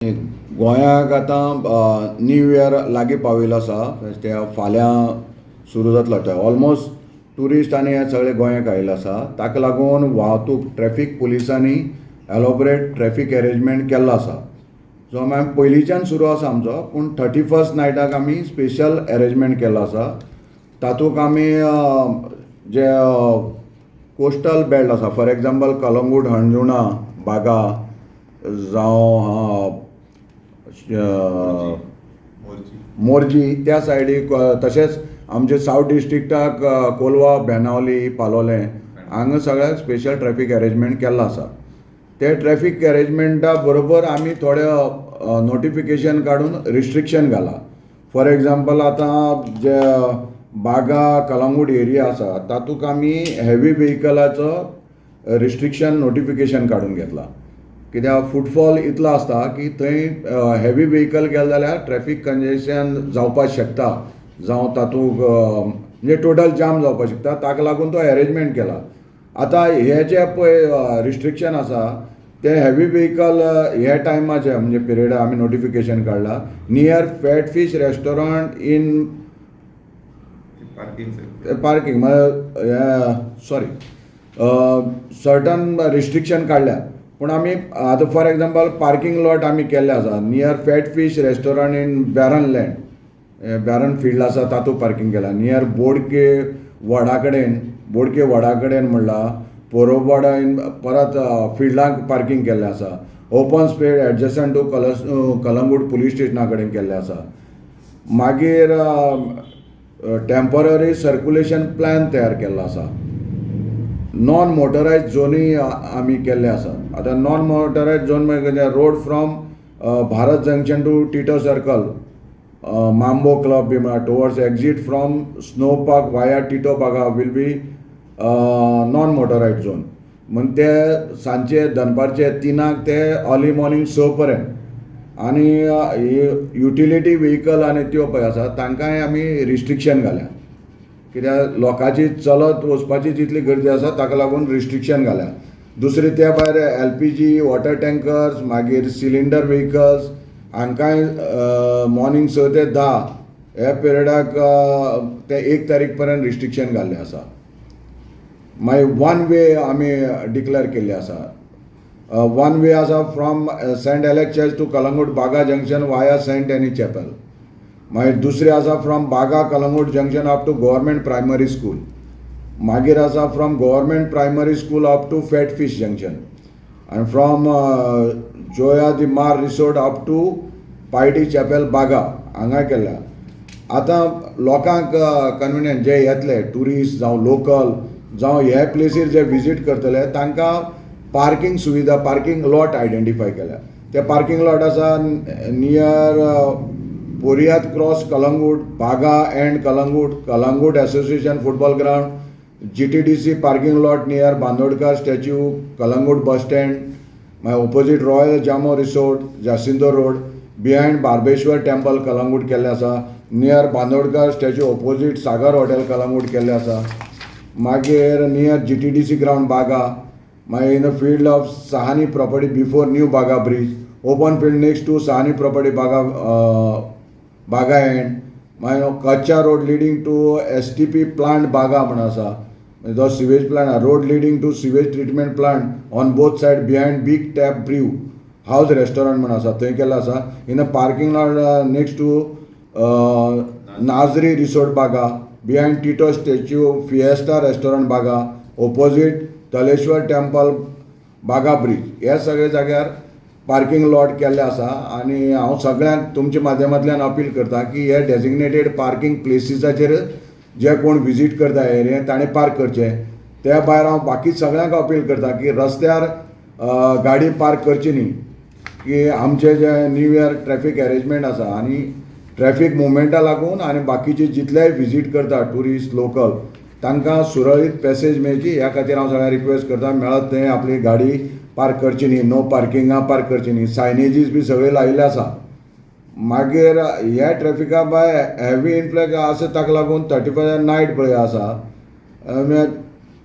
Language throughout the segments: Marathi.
गोंयाक आतां न्यू इयर लागीं पाविल्लो आसा. ते फाल्यां सुरू जातलो. ते ऑलमोस्ट ट्युरिस्ट आनी हे सगळे गोंयाक आयिल्ले आसा. ताका लागून वाहतूक ट्रॅफीक पुलिसांनी एलोबरेट ट्रॅफीक अरेंजमेंट केल्लो आसा. जो पयलींच्यान सुरू आसा आमचो, पूण 31st नायटाक आमी स्पेशल अरेंजमेंट केल्लो आसा. तातूंत आमी जे कोस्टल बेल्ट आसा, फॉर एग्जाम्पल कलंगूट, हणजुणा, बागा जावं मोर्जी त्या सायडीक, तशेंच आमचे सावथ डिस्ट्रिक्टाक कोलवा, बेनावली, पालोलें हांगा सगळ्याक स्पेशल ट्रॅफीक अरेंजमेंट केल्लो आसा. ते ट्रॅफीक अरेंजमेंटा बरोबर आमी थोडे नोटिफिकेशन काडून रिस्ट्रिक्शन घाला. फॉर एग्जाम्पल आतां जे बागा कलंगूट एरिया आसा तातूंत आमी हेवी व्हेहिकलाचो रिस्ट्रिक्शन नोटिफिकेशन काडून घेतला. कित्याक फुटफॉल इतलो आसता की थंय हेवी व्हेहिकल गेले जाल्यार ट्रॅफीक कंजेशन जावपाक शकता, जावं तातूंत म्हणजे टोटल जाम जावपाक शकता. ताका लागून तो अरेंजमेंट केला. आतां हे जे पळय रिस्ट्रिक्शन आसा ते हेवी व्हेहिकल हे टायमाचे म्हणजे पिरियड आमी नोटिफिकेशन काडला near fat fish restaurant in parking sorry certain restriction काडल्या. पूण आमी आतां फॉर एग्जाम्पल पार्किंग लॉट आमी केल्ले आसा near fat fish restaurant in baron land, baron field आसा तातूंत पार्किंग केला. नियर बोडके वडा कडेन म्हणला पोरोबोडा इन परत फिल्डाक पार्किंग केल्लें आसा. Open space adjacent to Calangute police स्टेशना कडेन केल्लें आसा. मागीर टेम्पररी सर्क्युलेशन प्लॅन तयार केल्लो आसा. नॉन मोटरायज झोनूय आमी केल्ले आसा. आतां नॉन मोटरायज झोन म्हणजे road from Bharat junction to Tito circle, Mambo club बी म्हणा towards exit from snow park via Tito Baga will be non motorise zone. म्हण ते सांजचे दनपारचे 3 ते अर्ली मॉर्निंग 6 पर्यंत. आनी युटिलिटी व्हेहिकल आनी त्यो पळय आसा तांकांय आमी रिस्ट्रिक्शन घाल्या. कित्याक लोकांची चलत वचपाची जितली गर्दी आसा ताका लागून रिस्ट्रिक्शन घाल्या. दुसरे त्या भायर LPG वॉटर टँकर्स मागीर सिलिंडर व्हेहिकल्स हांकांय मॉर्निंग 6 ते 10 ह्या पिरियडाक ते 1 तारीख पर्यंत रिस्ट्रिक्शन घाल्लें आसा. मागीर वन वे आमी डिक्लेअर केल्ले आसा. वन वे आसा from Saint Alex church to Calangute Baga junction वाया सेंट एनी चॅपल. मागीर दुसरी आसा from Baga Calangute junction up to government primary school. मागीर आसा from government primary school up to fat fish junction. आनी from Joia di Mar resort up to piety chapel Baga हांगा केल्या. आतां लोकांक कन्विनियंट जे येतले ट्युरिस्ट जावं लोकल जावं हे प्लेसीर जे विजीट करतले तांकां पार्किंग सुविधा पार्किंग लॉट आयडेंटिफाय केल्या. ते पार्किंग लॉट आसा नियर पोरियात cross Calangute, Baga end Calangute association football ground, GTDC parking lot near Bandodkar statue, Calangute bus stand, मागीर ऑपोजीट रॉयल जामो रिसोर्ट, जासिंदो road, behind Barbeshwar temple Calangute केल्लें आसा. Near Bandodkar statue opposite Sagar hotel Calangute केल्लें आसा. मागीर नियर GTDC ग्राउंड बागा, मागीर in the field of Sahani property before new Baga bridge, open field next to Sahani property बागा एंड, मागीर कच्चा road leading to STP plant Baga म्हणून आसा. जो sewage plant road leading to sewage treatment plant on both side behind big tap brew house restaurant म्हणून आसा थंय केल्लो आसा. In a parking lot next to Nazri resort Baga, behind Tito statue fiesta restaurant Baga, opposite Taleshwar temple Baga bridge. हे सगळे जाग्यार पार्किंग लॉट केल्ले आसा. आनी हांव सगळ्यांक तुमच्या माध्यमांतल्यान अपील करता की हे डेजिग्नेटेड पार्किंग प्लेसीसाचेर जे कोण विजीट करता एरियेंत ताणें पार्क करचें. त्या भायर हांव बाकी सगळ्यांक अपील करता की रस्त्यार गाडी पार्क करची न्ही. की आमचे जे न्यू इयर ट्रॅफीक अरेंजमेंट आसा आनी ट्रॅफीक मुवमेंटा लागून आनी बाकीचे जितलेय विजीट करता ट्युरिस्ट लोकल तांकां सुरळीत पॅसेज मेळची ह्या खातीर हांव सगळ्यांक रिक्वेस्ट करता मेळत थंय आपली गाडी पार्क करची न्ही, नो पार्किंगा पार्क करची न्ही. सायनेजीस बी सगळे लायिल्ले आसा. मागीर ह्या ट्रॅफिका भायर हेवी इन्फ्लॅक्स आसा ताका लागून 31 नायट पळय आसा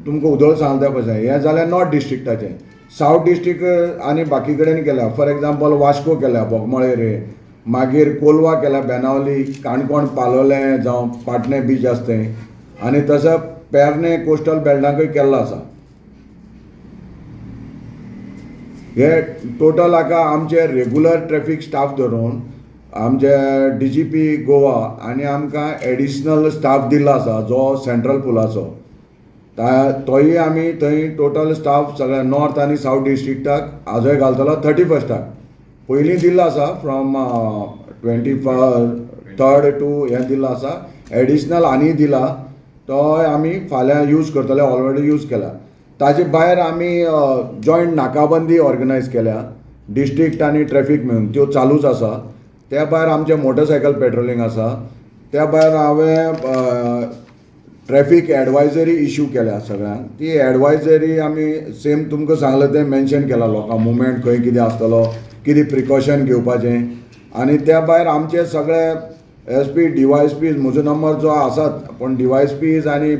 तुमकां उदळ सांगता पळय हें जालें नॉर्थ डिस्ट्रिक्टाचें. सावथ डिस्ट्रिक्ट आनी बाकी कडेन केल्या. फॉर एग्जाम्पल वास्को केल्या, बोगमाळे रे, मागीर कोलवा केल्या, बेनावली, काणकोण, पालोलें जावं पाटणे बीच आसा थंय, आनी तसो पेरने कोस्टल बेल्टाकूय केल्लो आसा. हे टोटल हाका आमचे रेगुलर ट्रॅफिक स्टाफ धरून आमचे DGP गोवा आनी आमकां एडिशनल स्टाफ दिल्लो आसा जो सेंट्रल पुलाचो. तोय आमी थंय टोटल स्टाफ सगळ्या नॉर्थ आनी सावथ डिस्ट्रिक्टाक आजूय घालतलो 31st. पयलीं दिल्लो आसा फ्रॉम 23rd टू हें दिल्लो आसा. एडिशनल आनी दिला तो आमी फाल्यां यूज करतले, ऑलरेडी यूज केला. ताजे भायर आमी जॉयंट नाकाबंदी ऑर्गनायज केल्या, डिस्ट्रिक्ट आनी ट्रॅफिक मेळून, त्यो चालूच आसा. त्या भायर आमचें मोटरसायकल पेट्रोलिंग आसा. त्या भायर हांवें ट्रॅफिक एडवायजरी इश्यू केल्या सगळ्यांक. ती एडवायजरी आमी सेम तुमकां सांगलें तें मेन्शन केलां, लोकां मुवमेंट खंय कितें आसतलो, कितें प्रिकॉशन घेवपाचें. आनी त्या भायर आमचे सगळे SP DYSPs, म्हजो नंबर जो आसात, पूण DYSPs आनी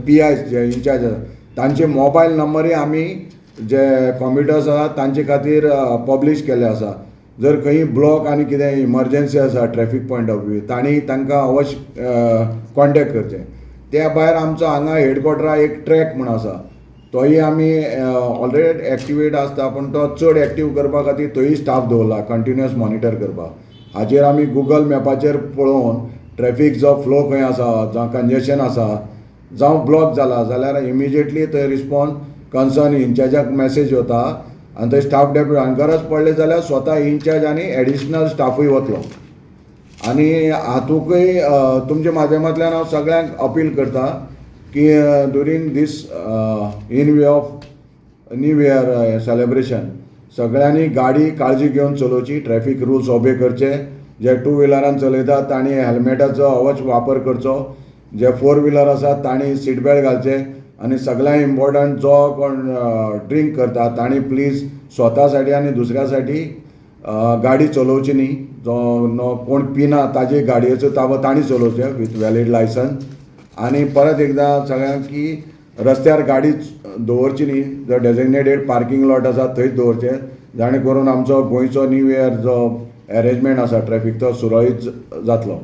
PIs जे इन्चार्ज आसात तांचे मोबायल नंबरूय आमी जे कॉम्प्युटर्स आसात तांचे खातीर पब्लीश केल्ले आसा. जर खंय ब्लॉक आनी कितें इमर्जन्सी आसा ट्रॅफिक पॉयंट ऑफ व्यू, तांणी तांकां अवश्य कॉन्टेक्ट करचें. त्या भायर आमचो हांगा हेडक्वॉर्टराक एक ट्रॅक म्हूण आसा, तोय आमी ऑलरेडी एक्टिवेट आसता, पूण तो चड एक्टीव करपा खातीर थंय स्टाफ दवरला कंटिन्युअस मॉनिटर करपाक. हाचेर आमी गुगल मॅपाचेर पळोवन ट्रॅफिक जो फ्लो खंय आसा, जावं कंजेशन आसा, जावं ब्लॉक जाला जाल्यार इमिजिएटली थंय रिस्पॉन्स कन्सर्न इन्चार्जाक मेसेज वता आनी थंय स्टाफ डेप्युट, आनी गरज पडली जाल्यार स्वता इन्चार्ज आनी एडिशनल स्टाफूय वतलो. आनी हातूंकय तुमच्या माध्यमांतल्यान हांव सगळ्यांक अपील करता की during this in way of new year celebration सगळ्यांनी गाडी काळजी घेवन चलोवची, ट्रॅफिक रुल्स ओबे करचे. जे 2 व्हिलरान चलयतात तांणी हेल्मेटाचो अवश्य वापर करचो. जे 4 व्हिलर आसात तांणी सीट बेल्ट घालचे. आनी सगळ्यांत इम्पॉर्टंट जो कोण ड्रिंक करता तांणी प्लीज स्वता साठी आनी दुसऱ्या साठी गाडी चलोवची न्ही. जो कोण पिना ताजे गाडयेचो ताबो तांणी चलोवचे विथ वॅलीड लायसन्स. आनी परत एकदां सगळ्यांक की रस्त्यार गाडी दवरची न्ही. जो डेजिग्नेटेड पार्किंग लॉट आसा थंयच दवरचे, जाणे करून आमचो गोंयचो न्यू इयर जो अरेंजमेंट आसा ट्रॅफिक तो सुरळीत जातलो.